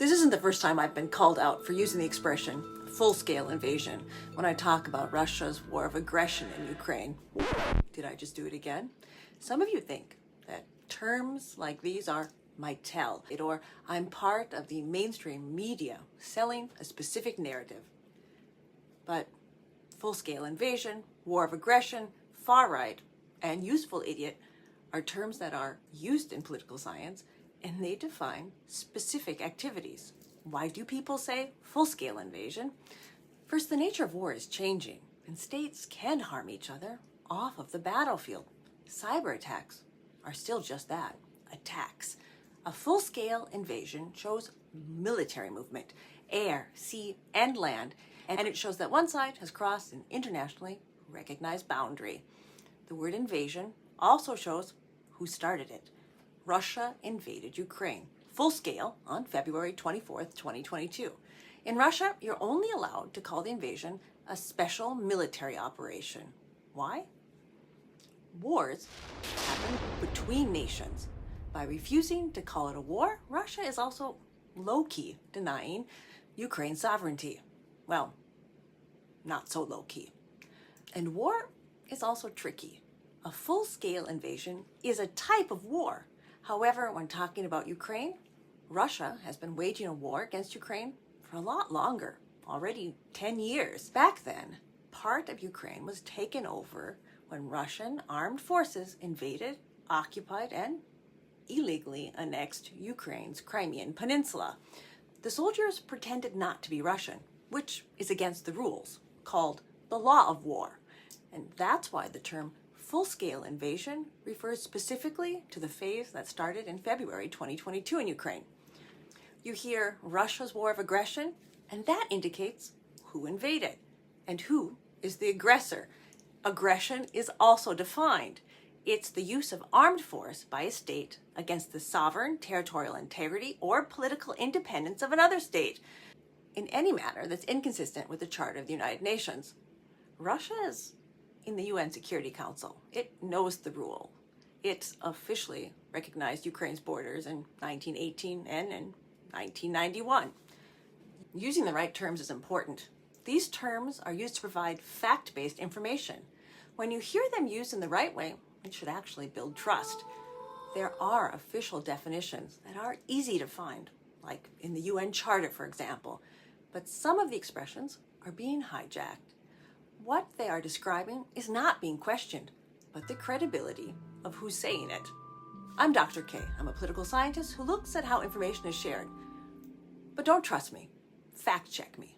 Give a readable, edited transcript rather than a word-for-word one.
This isn't the first time I've been called out for using the expression full-scale invasion when I talk about Russia's war of aggression in Ukraine. Did I just do it again? Some of you think that terms like these are might tell, or I'm part of the mainstream media selling a specific narrative. But full-scale invasion, war of aggression, far-right, and useful idiot are terms that are used in political science, and they define specific activities. Why do people say full-scale invasion? First, the nature of war is changing, and states can harm each other off of the battlefield. Cyber attacks are still just that, attacks. A full-scale invasion shows military movement, air, sea, and land, and it shows that one side has crossed an internationally recognized boundary. The word invasion also shows who started it. Russia invaded Ukraine, full scale, on February 24th, 2022. In Russia, you're only allowed to call the invasion a special military operation. Why? Wars happen between nations. By refusing to call it a war, Russia is also low-key denying Ukraine's sovereignty. Well, not so low-key. And war is also tricky. A full-scale invasion is a type of war. However, when talking about Ukraine, Russia has been waging a war against Ukraine for a lot longer, already 10 years. Back then, part of Ukraine was taken over when Russian armed forces invaded, occupied, and illegally annexed Ukraine's Crimean peninsula. The soldiers pretended not to be Russian, which is against the rules, called the law of war. And that's why the term full-scale invasion refers specifically to the phase that started in February 2022 in Ukraine. You hear Russia's war of aggression, and that indicates who invaded and who is the aggressor. Aggression is also defined. It's the use of armed force by a state against the sovereign, territorial integrity, or political independence of another state in any manner that's inconsistent with the Charter of the United Nations. Russia is in the UN Security Council. It knows the rule. It officially recognized Ukraine's borders in 1918 and in 1991. Using the right terms is important. These terms are used to provide fact-based information. When you hear them used in the right way, it should actually build trust. There are official definitions that are easy to find, like in the UN Charter, for example, but some of the expressions are being hijacked. What they are describing is not being questioned, but the credibility of who's saying it. I'm Dr. K. I'm a political scientist who looks at how information is shared. But don't trust me. Fact check me.